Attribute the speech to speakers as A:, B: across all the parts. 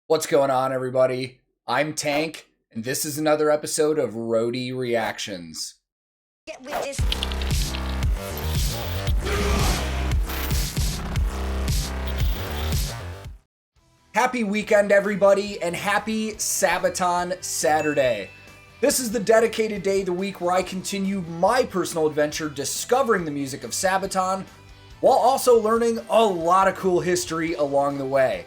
A: What's going on, everybody? I'm Tank, and this is another episode of Roadie Reactions.
B: Get with this.
A: Happy weekend, everybody, and happy Sabaton Saturday. This is the dedicated day of the week where I continue my personal adventure discovering the music of Sabaton while also learning a lot of cool history along the way.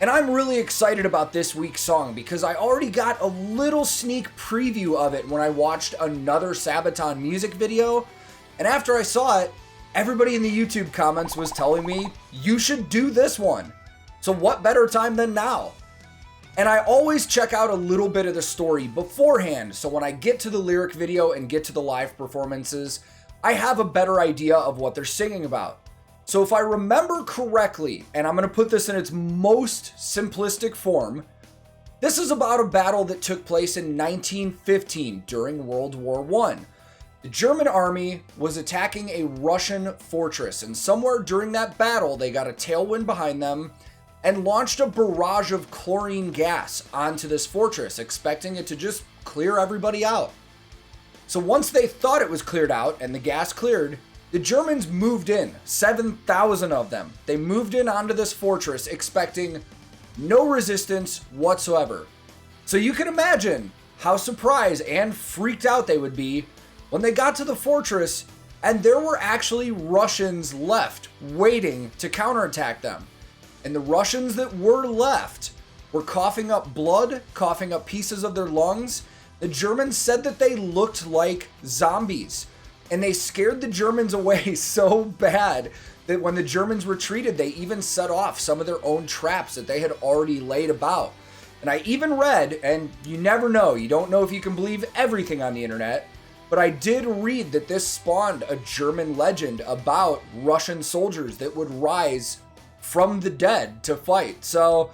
A: And I'm really excited about this week's song because I already got a little sneak preview of it when I watched another Sabaton music video. And after I saw it, everybody in the YouTube comments was telling me, you should do this one. So what better time than now? And I always check out a little bit of the story beforehand, so when I get to the lyric video and get to the live performances, I have a better idea of what they're singing about. So if I remember correctly, and I'm going to put this in its most simplistic form, this is about a battle that took place in 1915 during World War I. The German army was attacking a Russian fortress, and somewhere during that battle they got a tailwind behind them and launched a barrage of chlorine gas onto this fortress, expecting it to just clear everybody out. So once they thought it was cleared out and the gas cleared, the Germans moved in, 7,000 of them. They moved in onto this fortress expecting no resistance whatsoever. So you can imagine how surprised and freaked out they would be when they got to the fortress and there were actually Russians left waiting to counterattack them. And the Russians that were left were coughing up blood, coughing up pieces of their lungs. The Germans said that they looked like zombies. And they scared the Germans away so bad that when the Germans retreated, they even set off some of their own traps that they had already laid about. And I even read, and you never know, you don't know if you can believe everything on the internet, but I did read that this spawned a German legend about Russian soldiers that would rise from the dead to fight. So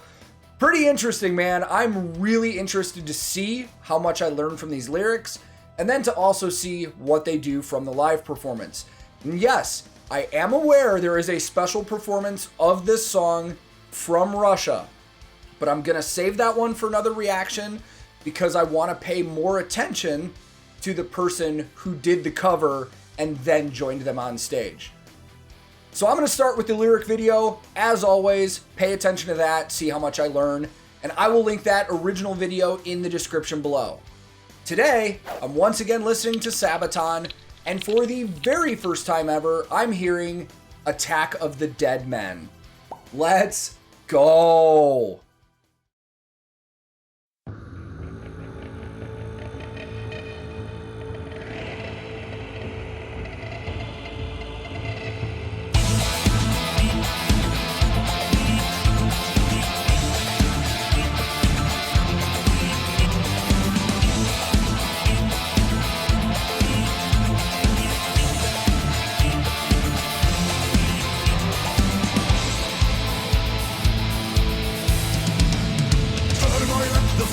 A: pretty interesting, man. I'm really interested to see how much I learned from these lyrics, and then to also see what they do from the live performance. And yes, I am aware there is a special performance of this song from Russia, but I'm gonna save that one for another reaction because I want to pay more attention to the person who did the cover and then joined them on stage. So I'm going to start with the lyric video. As always, pay attention to that, see how much I learn, and I will link that original video in the description below. Today, I'm once again listening to Sabaton, and for the very first time ever, I'm hearing Attack of the Dead Men. Let's go!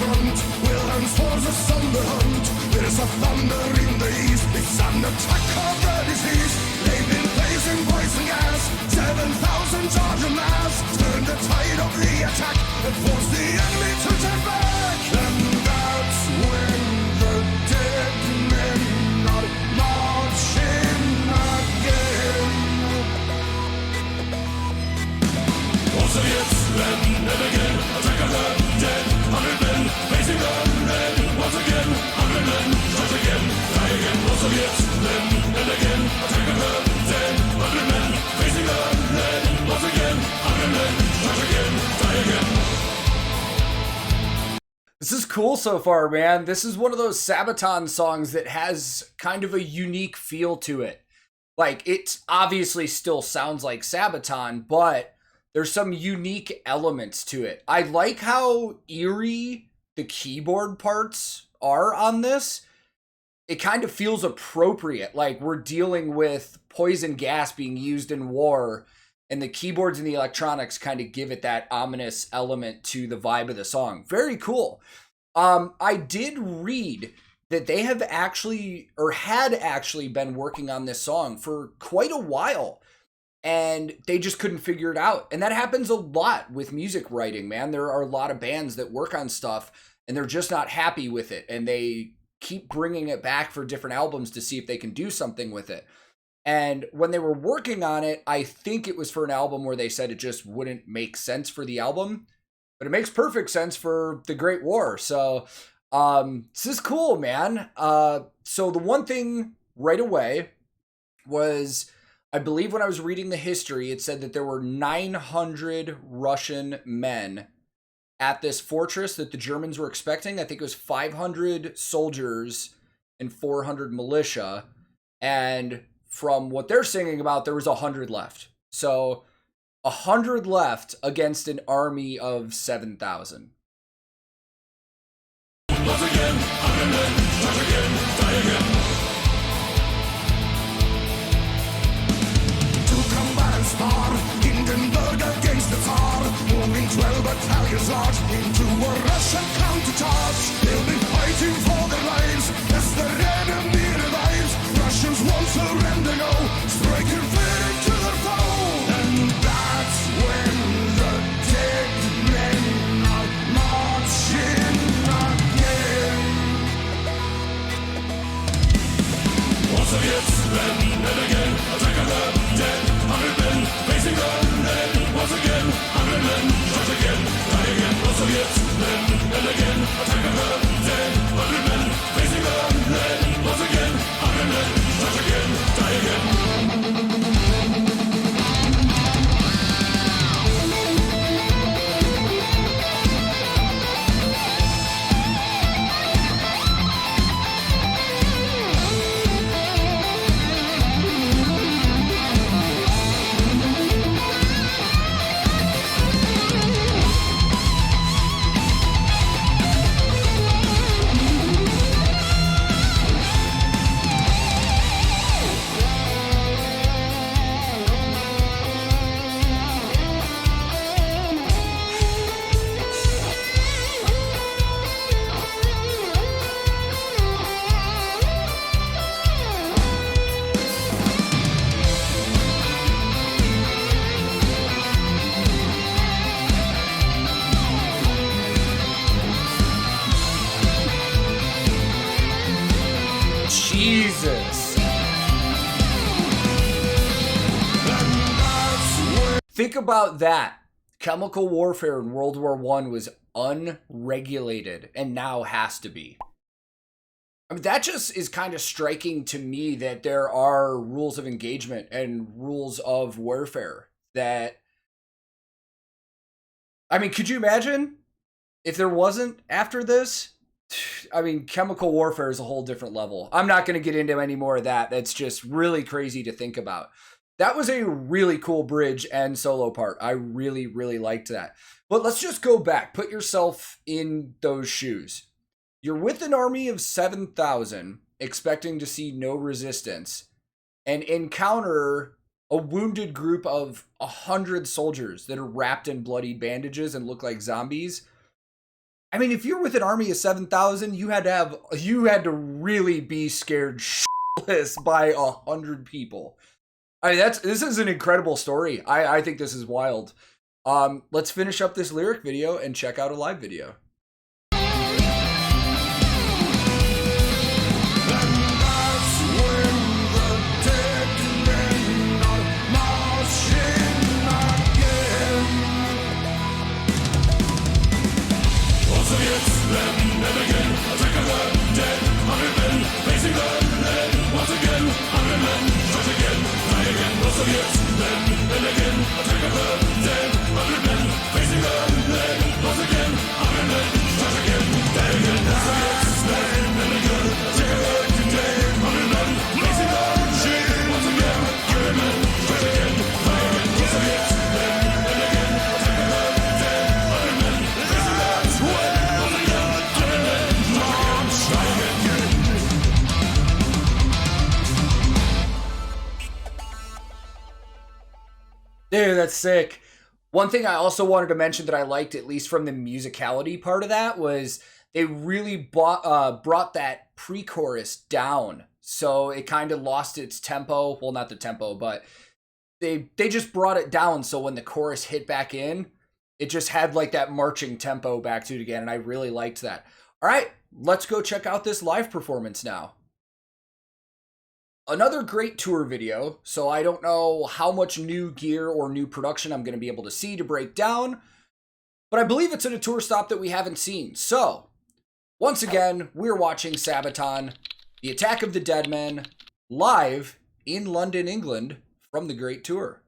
C: Wilhelm's forces on the hunt. There's a thunder in the east. It's an attack of the disease. They've been placing poison gas. 7,000 Georgian mass. Turn the tide of the attack and force the enemy to turn back. And that's when the dead men are marching again. All Soviets, then and again. Attack of the dead. 100 men facing the red. Once again, 100 men charge again, die again. All Soviets, then and again. Attack of the dead. 100 men facing the red. Once again, 100 men charge again, die again.
A: This is cool so far, man. This is one of those Sabaton songs that has kind of a unique feel to it. Like, it obviously still sounds like Sabaton, but there's some unique elements to it. I like how eerie the keyboard parts are on this. It kind of feels appropriate, like we're dealing with poison gas being used in war, and the keyboards and the electronics kind of give it that ominous element to the vibe of the song. Very cool. I did read that they have actually, or had actually been working on this song for quite a while. and they just couldn't figure it out. And that happens a lot with music writing, man. There are a lot of bands that work on stuff and they're just not happy with it, and they keep bringing it back for different albums to see if they can do something with it. And when they were working on it, I think it was for an album where they said it just wouldn't make sense for the album, but it makes perfect sense for the Great War. So this is cool, man. So the one thing right away was, I believe when I was reading the history, it said that there were 900 Russian men at this fortress that the Germans were expecting. I think it was 500 soldiers and 400 militia. And from what they're singing about, there was 100 left. So 100 left against an army of 7,000.
C: Once again, 100 men, start again, die again. To combat and spar, Hindenburg against the Tsar, moving 12 battalions large into a Russian counterattack. They'll be fighting for their lives as the enemy revives. Russians won't surrender, no, striking fear into their foe. And that's when the dead men are marching again. Once Soviets, then and again, attack of the dead. 100 men facing the lead. Once again, 100 men, charge again, die again. Once Soviets, then and again, attack of the dead. 100 men facing the lead. Once again, 100 men, charge again, die again.
A: Jesus. Think about that. Chemical warfare in World War I was unregulated and now has to be. I mean, that just is kind of striking to me, that there are rules of engagement and rules of warfare that, I mean, could you imagine if there wasn't after this? I mean, chemical warfare is a whole different level. I'm not going to get into any more of that. That's just really crazy to think about. That was a really cool bridge and solo part. I really, really liked that. But let's just go back. Put yourself in those shoes. You're with an army of 7,000, expecting to see no resistance, and encounter a wounded group of 100 soldiers that are wrapped in bloody bandages and look like zombies. I mean, if you're with an army of 7,000, you had to really be scared shitless by 100 people. I mean, this is an incredible story. I think this is wild. Let's finish up this lyric video and check out a live video. Dude, that's sick. One thing I also wanted to mention that I liked, at least from the musicality part of that, was they really brought that pre-chorus down. So it kind of lost its tempo. Well, not the tempo, but they just brought it down so when the chorus hit back in, it just had like that marching tempo back to it again, and I really liked that. All right, let's go check out this live performance now. Another great tour video, so I don't know how much new gear or new production I'm going to be able to see to break down, but I believe it's at a tour stop that we haven't seen. So, once again, we're watching Sabaton, The Attack of the Deadmen, live in London, England, from the Great Tour.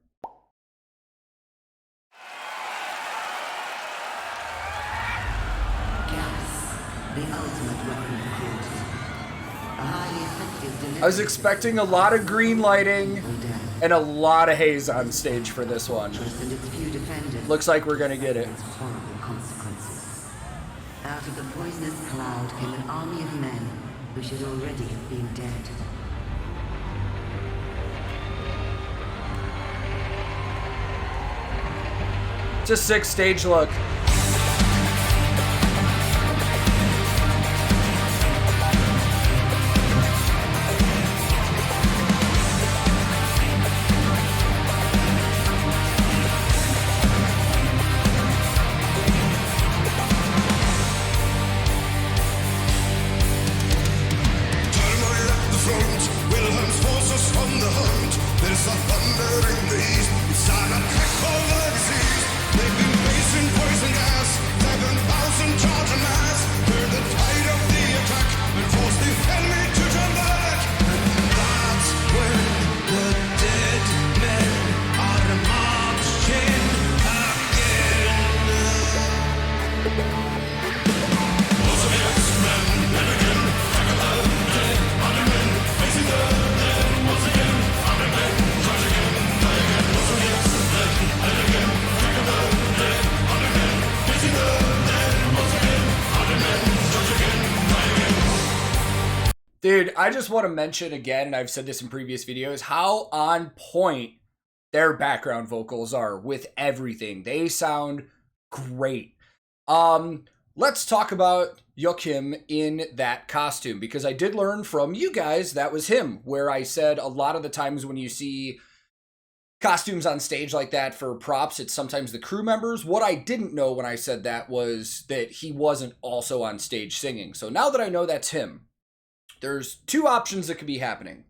D: The ultimate weapon of force. A highly effective delivery.
A: I was expecting a lot of green lighting and a lot of haze on stage for this one.
D: And its few defenders.
A: Looks like we're gonna get it.
D: Has horrible consequences. Out of the poisonous cloud came an army of men who should already have been dead.
A: It's a sick stage look. Dude, I just want to mention again, and I've said this in previous videos, how on point their background vocals are with everything. They sound great. Let's talk about Joachim in that costume, because I did learn from you guys that was him, where I said a lot of the times when you see costumes on stage like that for props, it's sometimes the crew members. What I didn't know when I said that was that he wasn't also on stage singing. So now that I know that's him, there's two options that could be happening.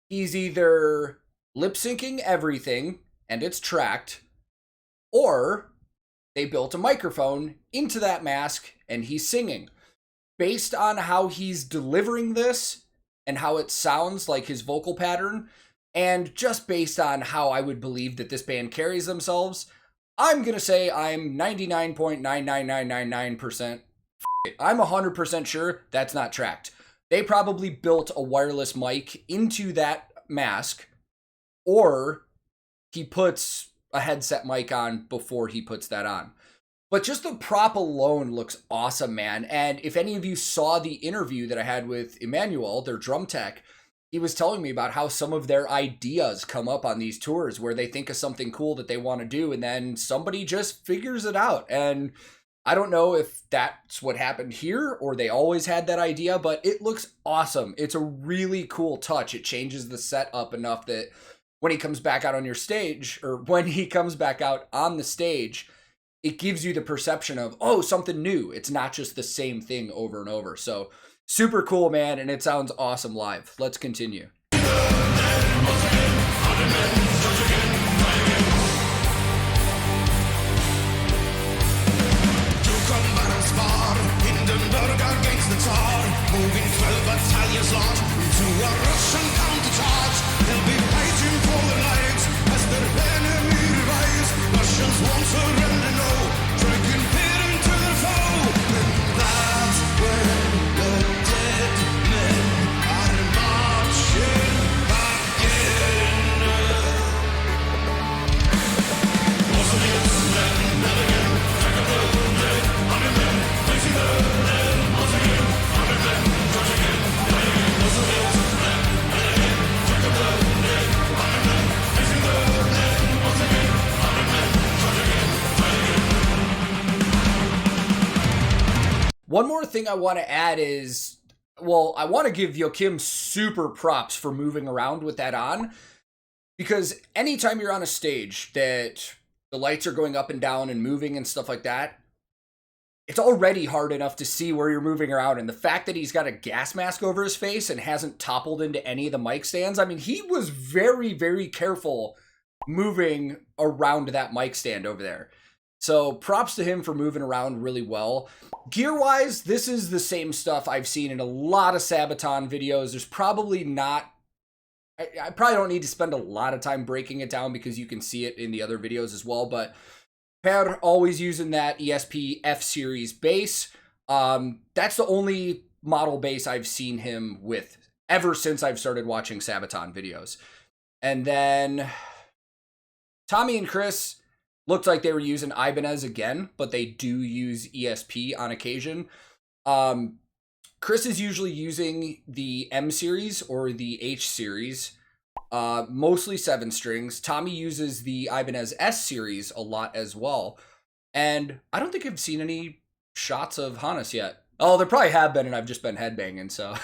A: He's either lip syncing everything and it's tracked, or they built a microphone into that mask and he's singing. Based on how he's delivering this and how it sounds like his vocal pattern, and just based on how I would believe that this band carries themselves, I'm going to say I'm 99.99999%. I'm 100% sure that's not tracked. They probably built a wireless mic into that mask, or he puts a headset mic on before he puts that on. But just the prop alone looks awesome, man. And if any of you saw the interview that I had with Emmanuel, their drum tech, he was telling me about how some of their ideas come up on these tours where they think of something cool that they want to do and then somebody just figures it out. And I don't know if that's what happened here or they always had that idea, but it looks awesome. It's a really cool touch. It changes the setup enough that when he comes back out on your stage, or when he comes back out on the stage, it gives you the perception of, oh, something new. It's not just the same thing over and over. So super cool, man, and it sounds awesome live. Let's continue.
C: Moving 12 battalions large into a Russian countercharge. They'll be fighting for their lives as their enemy revives. Russians won't surrender, no, dragging fear into their foe. And that's when the dead men are marching back in. Also the men, never again, back of the dead, 100 men, facing the dead, once again, 100 men.
A: One more thing I want to add is, well, I want to give Joachim super props for moving around with that on. Because anytime you're on a stage that the lights are going up and down and moving and stuff like that, it's already hard enough to see where you're moving around. And the fact that he's got a gas mask over his face and hasn't toppled into any of the mic stands, I mean, he was very, very careful moving around that mic stand over there. So props to him for moving around really well. Gear-wise, this is the same stuff I've seen in a lot of Sabaton videos. There's probably not... I probably don't need to spend a lot of time breaking it down because you can see it in the other videos as well, but Pat always using that ESP F-Series bass. That's the only model bass I've seen him with ever since I've started watching Sabaton videos. And then Tommy and Chris looked like they were using Ibanez again, but they do use ESP on occasion. Chris is usually using the M series or the H series, mostly 7 strings. Tommy uses the Ibanez S series a lot as well. And I don't think I've seen any shots of Hannes yet. Oh, there probably have been, and I've just been headbanging, so.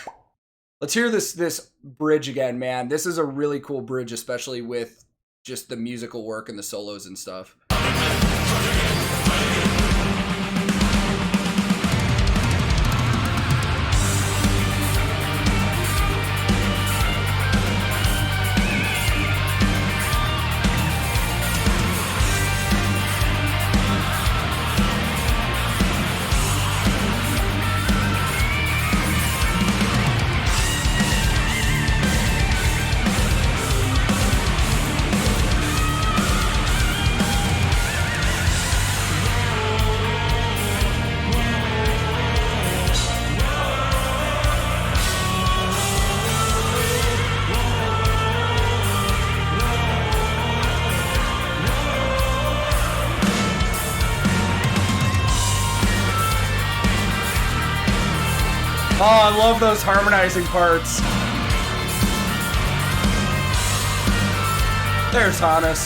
A: Let's hear this bridge again, man. This is a really cool bridge, especially with just the musical work and the solos and stuff. Oh, I love those harmonizing parts. There's Hannes.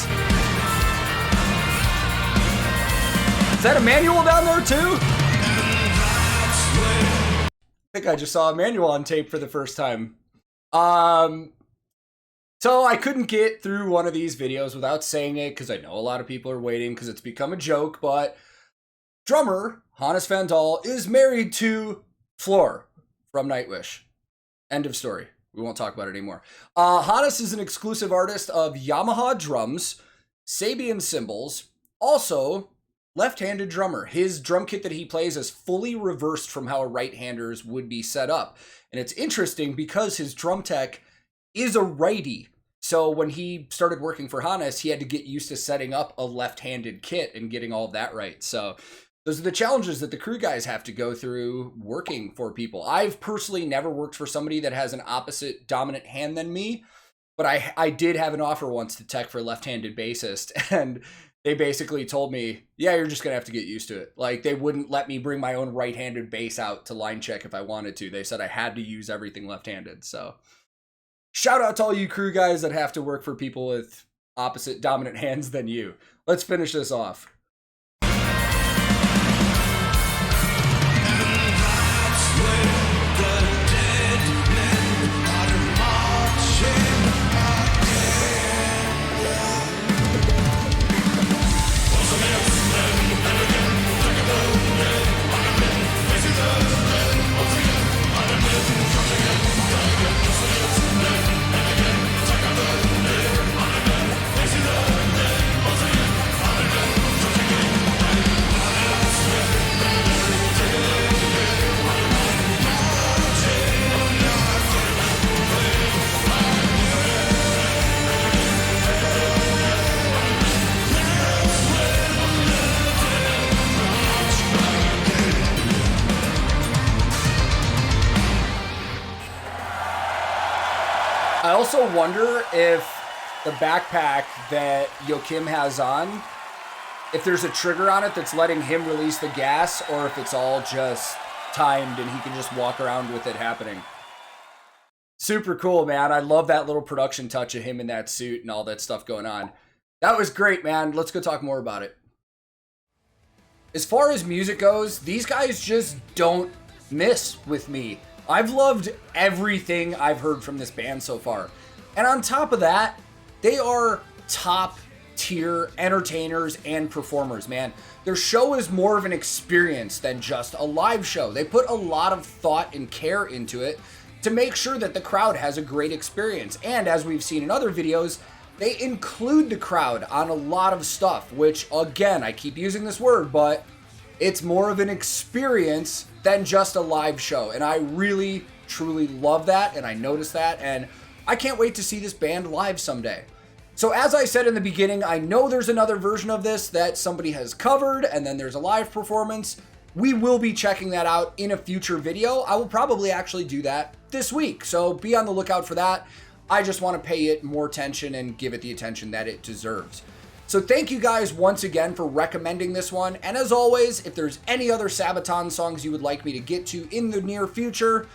A: Is that Emmanuel down there too? I think I just saw Emmanuel on tape for the first time. So I couldn't get through one of these videos without saying it because I know a lot of people are waiting because it's become a joke, but drummer Hannes Van Dahl is married to Floor from Nightwish. End of story. We won't talk about it anymore. Hannes is an exclusive artist of Yamaha drums, Sabian cymbals, also left-handed drummer. His drum kit that he plays is fully reversed from how a right-hander's would be set up. And it's interesting because his drum tech is a righty. So when he started working for Hannes, he had to get used to setting up a left-handed kit and getting all of that right. So those are the challenges that the crew guys have to go through working for people. I've personally never worked for somebody that has an opposite dominant hand than me, but I did have an offer once to tech for a left-handed bassist, and they basically told me, yeah, you're just going to have to get used to it. Like, they wouldn't let me bring my own right-handed bass out to line check if I wanted to. They said I had to use everything left-handed. So shout out to all you crew guys that have to work for people with opposite dominant hands than you. Let's finish this off. I also wonder if the backpack that Joachim has on, if there's a trigger on it that's letting him release the gas, or if it's all just timed and he can just walk around with it happening. Super cool, man. I love that little production touch of him in that suit and all that stuff going on. That was great, man. Let's go talk more about it. As far as music goes, these guys just don't miss with me. I've loved everything I've heard from this band so far. And on top of that, They are top tier entertainers and performers, man. Their show is more of an experience than just a live show. They put a lot of thought and care into it to make sure that the crowd has a great experience. And as we've seen in other videos, they include the crowd on a lot of stuff, which again, I keep using this word, but it's more of an experience than just a live show. And I really, truly love that, and I noticed that, and I can't wait to see this band live someday. So as I said in the beginning, I know there's another version of this that somebody has covered, and then there's a live performance. We will be checking that out in a future video. I will probably actually do that this week, so be on the lookout for that. I just want to pay it more attention and give it the attention that it deserves. So thank you guys once again for recommending this one. And as always, if there's any other Sabaton songs you would like me to get to in the near future,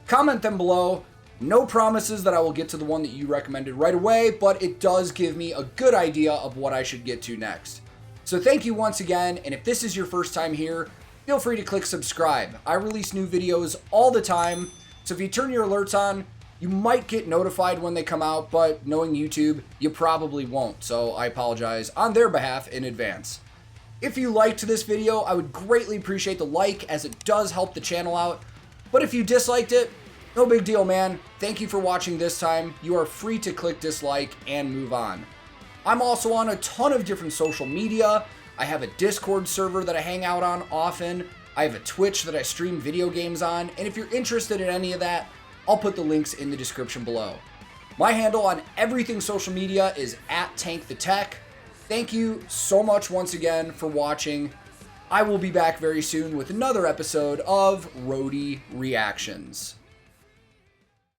A: comment them below. No promises that I will get to the one that you recommended right away, but it does give me a good idea of what I should get to next. So thank you once again, and if this is your first time here, feel free to click subscribe. I release new videos all the time, so if you turn your alerts on, you might get notified when they come out, but knowing YouTube, you probably won't, so I apologize on their behalf in advance. If you liked this video, I would greatly appreciate the like, as it does help the channel out, but if you disliked it, no big deal, man. Thank you for watching this time. You are free to click dislike and move on. I'm also on a ton of different social media. I have a Discord server that I hang out on often. I have a Twitch that I stream video games on, and if you're interested in any of that, I'll put the links in the description below. My handle on everything social media is @TankTheTech. Thank you so much once again for watching. I will be back very soon with another episode of Roadie Reactions.